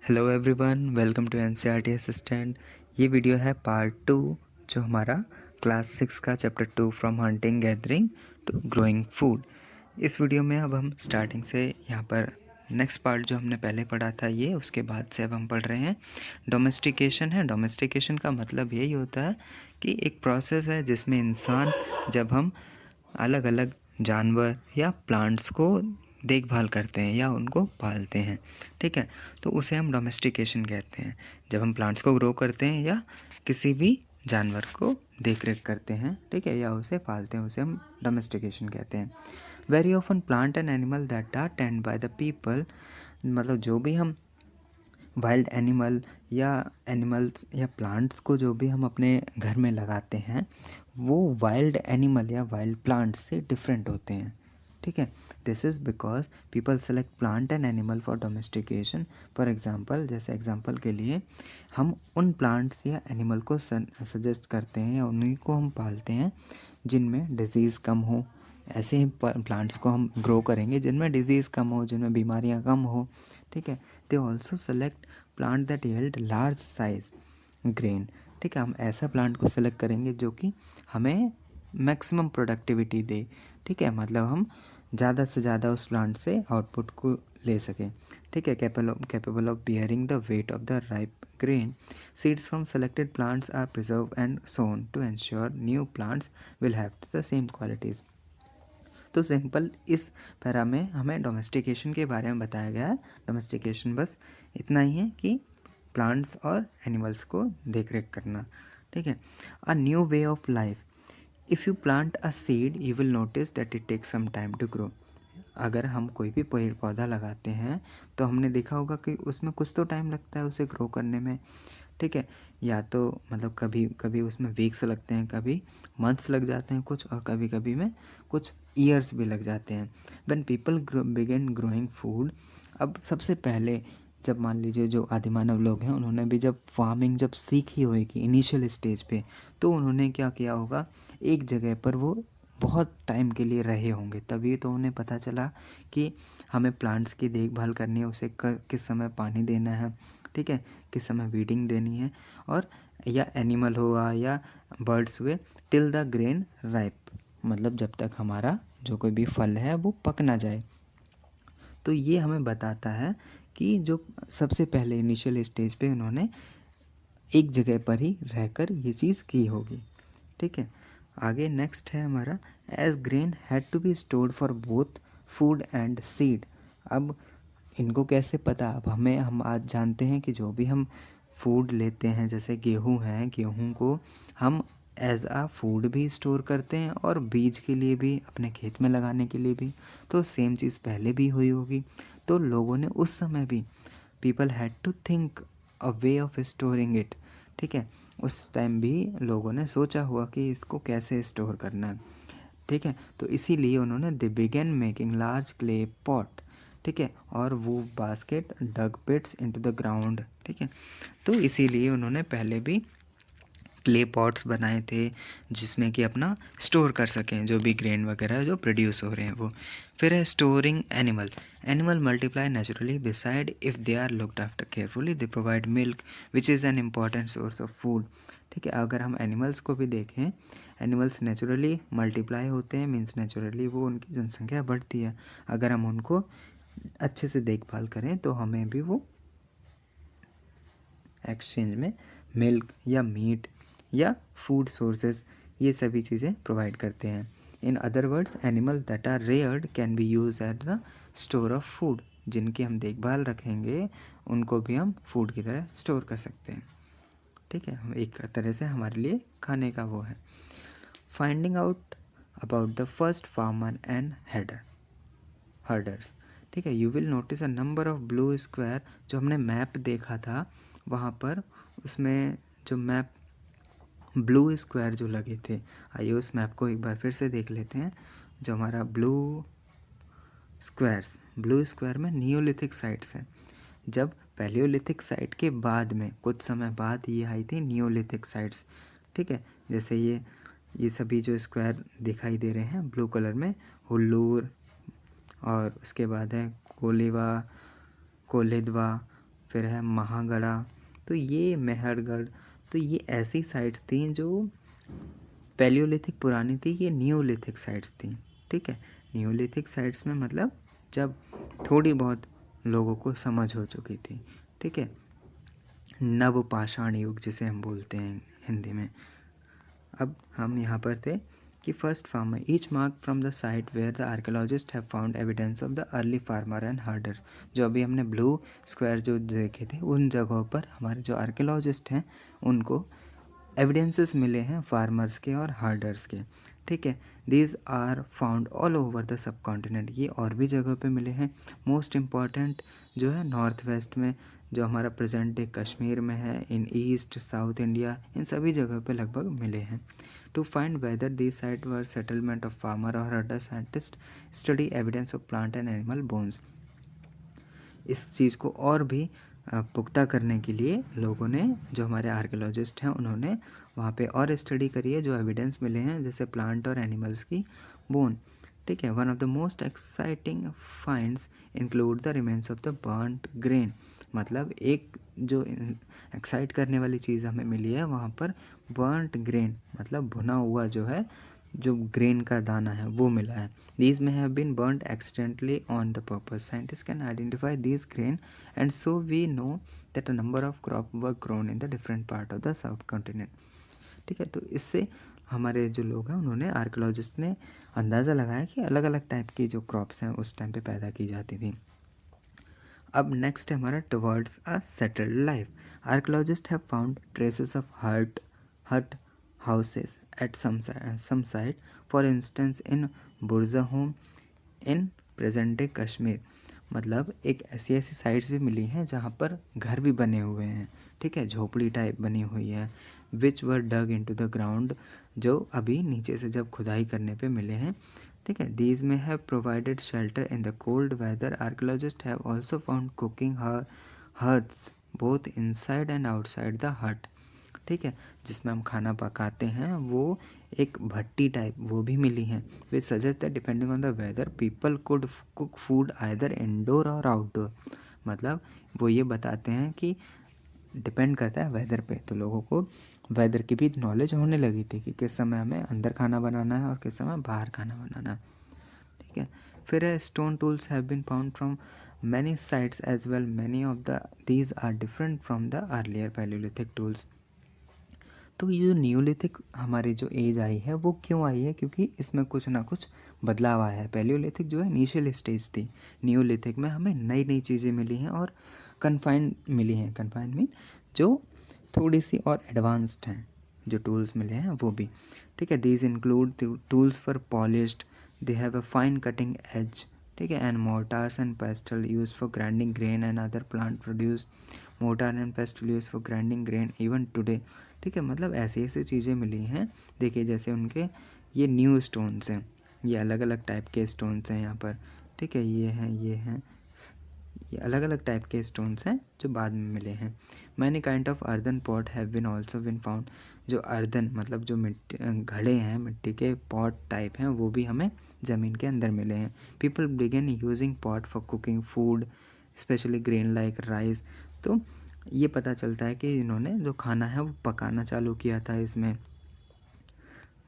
Hello everyone, welcome to NCERT assistant. ये video है part 2 जो हमारा क्लास 6 का chapter 2 from hunting gathering to growing food. इस वीडियो में अब हम स्टार्टिंग से यहाँ पर नेक्स्ट पार्ट जो हमने पहले पढ़ा था ये उसके बाद से अब हम पढ़ रहे हैं डोमेस्टिकेशन है। डोमेस्टिकेशन का मतलब यही होता है कि एक प्रोसेस है जिसमें इंसान जब हम अलग अलग जानवर या प्लांट्स को देखभाल करते हैं या उनको पालते हैं, ठीक है, तो उसे हम डोमेस्टिकेशन कहते हैं। जब हम प्लांट्स को ग्रो करते हैं या किसी भी जानवर को देख रेख करते हैं, ठीक है, या उसे पालते हैं, उसे हम डोमेस्टिकेशन कहते हैं। Very often plant and animal that are tend by the people, मतलब जो भी हम वाइल्ड एनिमल्स या प्लांट्स को जो भी हम अपने घर में लगाते हैं वो वाइल्ड एनिमल या वाइल्ड प्लांट्स से डिफरेंट होते हैं, ठीक है। This is because people select plant and animal for domestication. For example, जैसे एग्जांपल के लिए हम उन प्लांट्स या एनिमल को सजेस्ट करते हैं या उन्हीं को हम पालते हैं जिनमें डिजीज़ कम हो। ऐसे ही प्लांट्स को हम ग्रो करेंगे जिनमें डिजीज़ कम हो, जिनमें बीमारियां कम हो, ठीक है। They also select plant that yield large size grain, ठीक है। हम ऐसा प्लांट को सेलेक्ट करेंगे जो कि हमें मैक्सिमम प्रोडक्टिविटी दे, ठीक है, मतलब हम ज़्यादा से ज़्यादा उस प्लांट से आउटपुट को ले सकें, ठीक है। Capable of bearing the weight of the ripe grain. Seeds from selected plants are preserved and sown to ensure new plants will have the same qualities. तो सिंपल इस पैरा में हमें डोमेस्टिकेशन के बारे में बताया गया है। डोमेस्टिकेशन बस इतना ही है कि प्लांट्स और एनिमल्स को देख रेख करना, ठीक है। A new way of life. If you plant a seed you will notice that it takes some time to grow. अगर हम कोई भी पेड़ पौधा लगाते हैं तो हमने देखा होगा कि उसमें कुछ तो टाइम लगता है उसे ग्रो करने में, ठीक है। या तो मतलब कभी कभी उसमें वीक्स लगते हैं, कभी मंथ्स लग जाते हैं कुछ, और कभी कभी में कुछ ईयर्स भी लग जाते हैं। When people begin growing food, अब सबसे पहले जब मान लीजिए जो आदिमानव लोग हैं उन्होंने भी जब फार्मिंग जब सीखी होगी इनिशियल स्टेज पे, तो उन्होंने क्या किया होगा, एक जगह पर वो बहुत टाइम के लिए रहे होंगे, तभी तो उन्हें पता चला कि हमें प्लांट्स की देखभाल करनी है, उसे किस समय पानी देना है, ठीक है, किस समय वीडिंग देनी है, और या एनिमल हुआ या बर्ड्स हुए, टिल द ग्रेन राइप, मतलब जब तक हमारा जो कोई भी फल है वो पक ना जाए। तो ये हमें बताता है कि जो सबसे पहले इनिशियल स्टेज पे उन्होंने एक जगह पर ही रहकर ये चीज़ की होगी, ठीक है। आगे नेक्स्ट है हमारा, as grain had to be stored for both food and seed. अब इनको कैसे पता, अब हम आज जानते हैं कि जो भी हम फूड लेते हैं, जैसे गेहूँ है, गेहूँ को हम एज आ फूड भी स्टोर करते हैं और बीज के लिए भी, अपने खेत में लगाने के लिए भी। तो सेम चीज़ पहले भी हुई होगी, तो लोगों ने उस समय भी, people had to think a way of storing it, ठीक है। उस टाइम भी लोगों ने सोचा हुआ कि इसको कैसे स्टोर करना है, ठीक है। तो इसीलिए उन्होंने they began making large clay pot, ठीक है, और वो basket dug pits into the ground, ठीक है। तो इसीलिए उन्होंने पहले भी क्ले पॉट्स बनाए थे जिसमें कि अपना स्टोर कर सकें जो भी ग्रेन वगैरह जो प्रोड्यूस हो रहे हैं वो। फिर है storing animal multiply naturally beside if they are looked after carefully, they provide milk which is an important source of food, ठीक है। अगर हम एनिमल्स को भी देखें, एनिमल्स नेचुरली मल्टीप्लाई होते हैं, मीन्स नेचुरली वो उनकी जनसंख्या बढ़ती है। अगर हम उनको अच्छे से देखभाल करें तो हमें भी वो एक्सचेंज में मिल्क या मीट या फूड सोर्सेज, ये सभी चीज़ें प्रोवाइड करते हैं। In other words, animal that are reared can be use at the store of food. जिनकी हम देखभाल रखेंगे उनको भी हम फूड की तरह स्टोर कर सकते हैं, ठीक है। हम एक तरह से हमारे लिए खाने का वो है। Finding out about the first farmer and herders, ठीक है। You will notice a number of blue square. जो हमने मैप देखा था वहाँ पर, उसमें जो मैप ब्लू स्क्वायर जो लगे थे, आइए उस मैप को एक बार फिर से देख लेते हैं। जो हमारा ब्लू स्क्वायर में नियोलिथिक साइट्स हैं। जब पैलियोलिथिक साइट के बाद में कुछ समय बाद ये आई थी नियोलिथिक साइट्स, ठीक है। जैसे ये सभी जो स्क्वायर दिखाई दे रहे हैं ब्लू कलर में, हुल्लूर, और उसके बाद है कोलेवा, कोलेदवा, फिर है महागढ़ा, तो ये मेहरगढ़, तो ये ऐसी साइट्स थी जो पैलियोलिथिक पुरानी थी, ये न्यूलिथिक साइट्स थी। ठीक है, न्यूलिथिक साइट्स में मतलब जब थोड़ी बहुत लोगों को समझ हो चुकी थी। ठीक है, नवपाषाण युग जिसे हम बोलते हैं हिंदी में। अब हम यहाँ पर थे कि first farmer each mark from the site where the archaeologist have found evidence of the early farmer and herders. जो अभी हमने ब्लू स्क्वायर जो देखे थे, उन जगहों पर हमारे जो आर्कियोलॉजिस्ट हैं उनको एविडेंसेस मिले हैं फार्मर्स के और हर्डर्स के। ठीक है, these are found all over the subcontinent, ये और भी जगहों पे मिले हैं। मोस्ट इम्पॉर्टेंट जो है नॉर्थ वेस्ट में, जो हमारा प्रेजेंट डे कश्मीर में है, इन ईस्ट साउथ इंडिया, इन सभी जगहों पे लगभग मिले हैं। To find whether the site were settlement of farmer और herder, scientist study evidence of plant and animal bones. इस चीज़ को और भी पुख्ता करने के लिए लोगों ने, जो हमारे आर्कियोलॉजिस्ट हैं, उन्होंने वहाँ पे और स्टडी करी है, जो एविडेंस मिले हैं जैसे प्लांट और एनिमल्स की बोन। ठीक है, one of the most exciting finds include the remains of the burnt grain. मतलब एक जो एक्साइट करने वाली चीज़ हमें मिली है वहाँ पर बर्न्ट ग्रेन, मतलब भुना हुआ जो है, जो ग्रेन का दाना है वो मिला है। These may have been burnt accidentally on the purpose. Scientists can identify these grain and so we know that a number of crop were grown in the different part of the subcontinent. ठीक है, तो इससे हमारे जो लोग हैं उन्होंने, archaeologist ने अंदाज़ा लगाया कि अलग अलग टाइप की जो क्रॉप्स हैं उस टाइम पे पैदा की जाती थी। अब नेक्स्ट है हमारा towards a settled life. Archaeologist have found traces of hut houses at some site, for instance in Burzahom in present day Kashmir. मतलब एक ऐसी ऐसी साइट्स भी मिली हैं जहाँ पर घर भी बने हुए हैं। ठीक है, झोपड़ी टाइप बनी हुई है, विच वर डग इनटू द ग्राउंड, जो अभी नीचे से जब खुदाई करने पे मिले हैं। ठीक है, these may have provided shelter in the cold weather. Archaeologist have also found cooking hearths both inside and outside the hut. ठीक है, जिसमें हम खाना पकाते हैं वो एक भट्टी टाइप वो भी मिली हैं। Which suggest that depending on the weather people could cook food either indoor or outdoor. मतलब वो ये बताते हैं कि डिपेंड करता है वेदर पे, तो लोगों को वेदर की भी नॉलेज होने लगी थी कि किस समय हमें अंदर खाना बनाना है और किस समय बाहर खाना बनाना है। ठीक है, फिर है stone tools have been found from many sites as well. Many of the these are different from the earlier palaeolithic tools. तो ये जो न्यूलिथिक हमारी जो एज आई है वो क्यों आई है, क्योंकि इसमें कुछ ना कुछ बदलाव आया है। पैलियोलिथिक जो है इनिशियल स्टेज थी, न्यूलिथिक में हमें नई नई चीज़ें मिली हैं और कन्फाइंड मिली हैं। कन्फाइंड मीन जो थोड़ी सी और एडवांस्ड हैं, जो टूल्स मिले हैं वो भी। ठीक है, these include tools for polished, they have a fine cutting edge. ठीक है, and मोर्टार्स and pastel use for grinding grain and other plant produce. Mortar and pastel use for grinding grain even today. ठीक है, मतलब ऐसी ऐसी चीज़ें मिली हैं। देखिए जैसे उनके ये न्यू स्टोन्स हैं, ये अलग अलग टाइप के स्टोन्स हैं यहाँ पर। ठीक है, ये हैं, ये अलग अलग टाइप के स्टोन्स हैं जो बाद में मिले हैं। Many kind of earthen pot have been also been found. जो अर्दन मतलब जो मिट्टी घड़े हैं, मिट्टी के पॉट टाइप हैं, वो भी हमें ज़मीन के अंदर मिले हैं। People begin using pot for cooking food specially grain like rice. तो ये पता चलता है कि इन्होंने जो खाना है वो पकाना चालू किया था इसमें।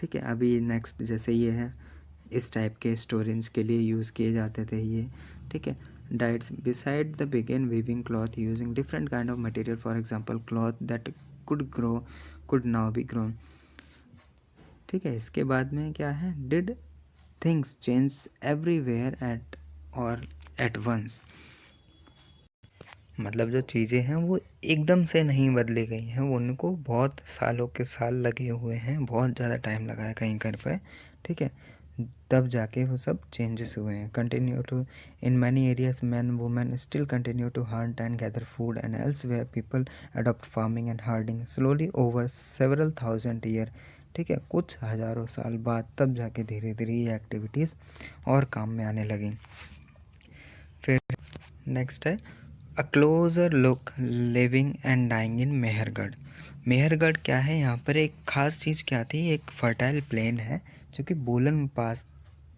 ठीक है, अभी नेक्स्ट जैसे ये है, इस टाइप के स्टोरेज के लिए यूज़ किए जाते थे ये। ठीक है, diets beside the began weaving cloth using different kind of material, for example cloth that could now be grown. ठीक है, इसके बाद में क्या है, did things change everywhere at or at once. मतलब जो चीज़ें हैं वो एकदम से नहीं बदली गई हैं, वो उनको बहुत सालों के साल लगे हुए हैं, बहुत ज़्यादा टाइम लगा है कहीं कर पे। ठीक है, तब जाके वो सब चेंजेस हुए हैं। Continue to in many areas man women still continue to hunt and gather food and elsewhere people adopt farming and herding slowly over several thousand year. ठीक है, कुछ हज़ारों साल बाद तब जाके धीरे धीरे ये एक्टिविटीज़ और काम में आने लगी। फिर नेक्स्ट है a closer look living and dying in Mehrgarh. Mehrgarh क्या है, यहाँ पर एक ख़ास चीज़ क्या थी, एक फर्टाइल प्लेन है जो कि बोलन पास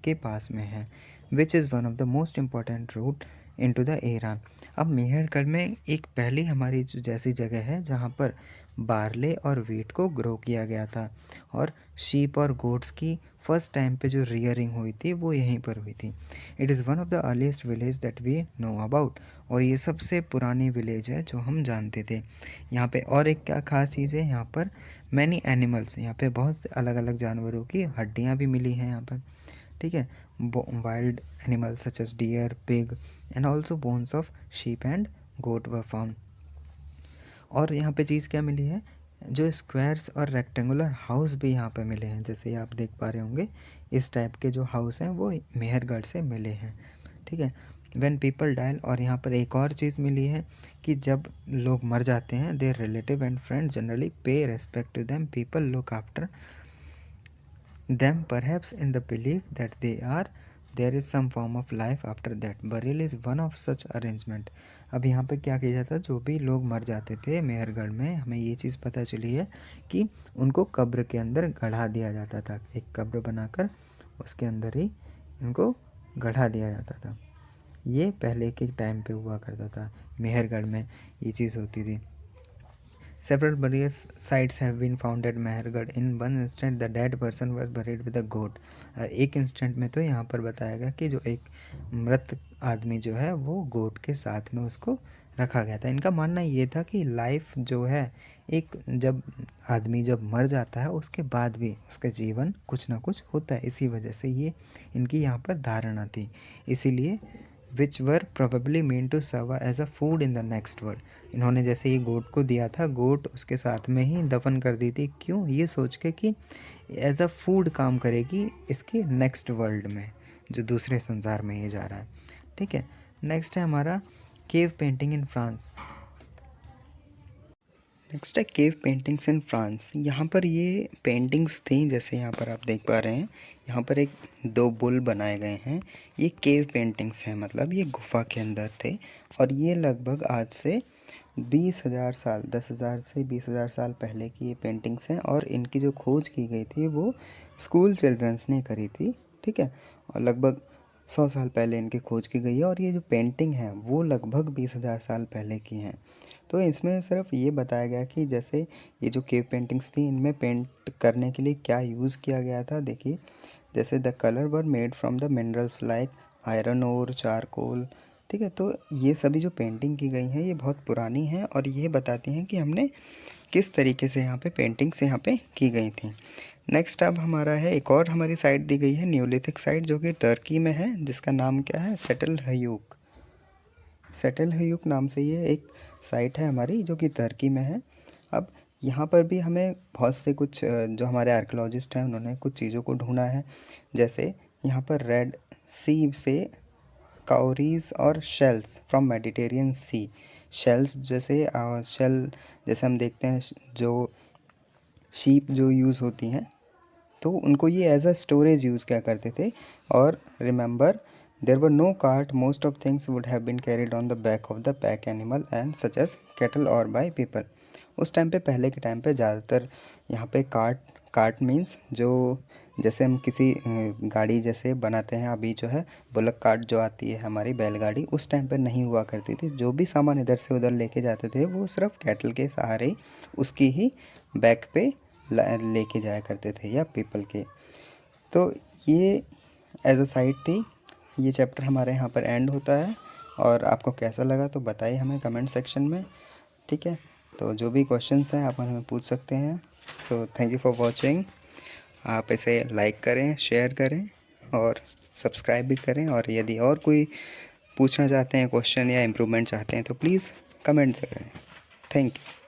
के पास में है, which is one of the most important route into the Iran। अब मेहरगढ़ में एक पहली हमारी जो जैसी जगह है जहाँ पर बार्ले और वीट को ग्रो किया गया था और शीप और गोट्स की फर्स्ट टाइम पे जो रियरिंग हुई थी वो यहीं पर हुई थी। It is one of the earliest village that we know about, और ये सबसे पुरानी विलेज है जो हम जानते थे। यहाँ पे और एक क्या खास चीज़ है, यहाँ पर मैनी एनिमल्स, यहाँ पे बहुत से अलग अलग जानवरों की हड्डियाँ भी मिली हैं यहाँ पर, ठीक है। Wild animals such as deer, pig and also bones of sheep and goat were found. और यहाँ पे चीज़ क्या मिली है, जो स्क्वायर्स और रेक्टेंगुलर हाउस भी यहाँ पे मिले हैं, जैसे आप देख पा रहे होंगे इस टाइप के जो हाउस हैं वो मेहरगढ़ से मिले हैं, ठीक है। व्हेन पीपल डाई, और यहाँ पर एक और चीज़ मिली है कि जब लोग मर जाते हैं their relative and friends generally pay respect to them, people look after them perhaps in the belief that there is some form of life after that. Burial is one of such arrangement। अब यहाँ पे क्या किया जाता है, जो भी लोग मर जाते थे मेहरगढ़ में, हमें ये चीज़ पता चली है कि उनको कब्र के अंदर गढ़ा दिया जाता था, एक कब्र बनाकर उसके अंदर ही इनको गढ़ा दिया जाता था। ये पहले के टाइम पे हुआ करता था, मेहरगढ़ में ये चीज़ होती थी। Several burial sites have been found at Mehergarh. In one instant, the dead person was buried with a goat। एक इंस्टेंट में तो यहाँ पर बताया गया कि जो एक मृत आदमी जो है वो गोट के साथ में उसको रखा गया था। इनका मानना ये था कि लाइफ जो है, एक जब आदमी जब मर जाता है उसके बाद भी उसका जीवन कुछ ना कुछ होता है, इसी वजह से ये इनकी यहाँ पर धारणा थी। इसीलिए which were probably mean to serve as a food in the next world. इन्होंने जैसे ये गोट को दिया था, गोट उसके साथ में ही दफन कर दी थी, क्यों, ये सोच के कि एज अ फूड काम करेगी इसके नेक्स्ट वर्ल्ड में, जो दूसरे संसार में ये जा रहा है, ठीक है। नेक्स्ट है हमारा cave painting in France. Next है केव पेंटिंग्स इन फ्रांस। यहाँ पर ये पेंटिंग्स थी, जैसे यहाँ पर आप देख पा रहे हैं, यहाँ पर एक दो बुल बनाए गए हैं। ये केव पेंटिंग्स हैं, मतलब ये गुफा के अंदर थे, और ये लगभग आज से 20,000 साल, 10,000 से 20,000 साल पहले की ये पेंटिंग्स हैं। और इनकी जो खोज की गई थी वो स्कूल चिल्ड्रंस ने करी थी, ठीक है। और लगभग 100 साल पहले इनकी खोज की गई है, और ये जो पेंटिंग है वो लगभग 20,000 साल पहले की हैं। तो इसमें सिर्फ ये बताया गया कि जैसे ये जो केव पेंटिंग्स थी, इनमें पेंट करने के लिए क्या यूज़ किया गया था। देखिए, जैसे the colour were made from the minerals like iron और चारकोल, ठीक है। तो ये सभी जो पेंटिंग की गई हैं ये बहुत पुरानी हैं, और ये बताती हैं कि हमने किस तरीके से यहाँ पे पेंटिंग्स यहाँ पे की गई थी। नेक्स्ट अब हमारा है, एक और हमारी साइट दी गई है न्यूलिथिक साइट, जो कि टर्की में है, जिसका नाम क्या है, सेटल हयूक। सेटल हयूक नाम से ये एक साइट है हमारी, जो कि टर्की में है। अब यहाँ पर भी हमें बहुत से कुछ जो हमारे आर्कियोलॉजिस्ट हैं उन्होंने कुछ चीज़ों को ढूंढा है, जैसे यहाँ पर रेड सी से काउरीज और shells from Mediterranean sea. Shells जैसे शेल जैसे हम देखते हैं जो शीप जो यूज़ होती हैं, तो उनको ये एज अ स्टोरेज यूज़ किया करते थे। और remember there were no cart, most of things would have been carried on the back of the pack animal and such as cattle or by people. उस टाइम पे, पहले के time पे ज़्यादातर यहाँ पे कार्ट मीन्स जो जैसे हम किसी गाड़ी जैसे बनाते हैं अभी, जो है बुलक कार्ट जो आती है हमारी बैलगाड़ी, उस टाइम पे नहीं हुआ करती थी। जो भी सामान इधर से उधर लेके जाते थे वो सिर्फ कैटल के सहारे ही उसकी ही बैक पे लेके जाया करते थे, या पीपल के। तो ये एज अ साइट थी। ये चैप्टर हमारे यहाँ पर एंड होता है, और आपको कैसा लगा तो बताइए हमें कमेंट सेक्शन में, ठीक है। तो जो भी क्वेश्चंस हैं आप हमें पूछ सकते हैं। So thank you for watching. आप इसे लाइक करें, शेयर करें और सब्सक्राइब भी करें, और यदि और कोई पूछना चाहते हैं क्वेश्चन या इम्प्रूवमेंट चाहते हैं तो प्लीज़ कमेंट करें। Thank you.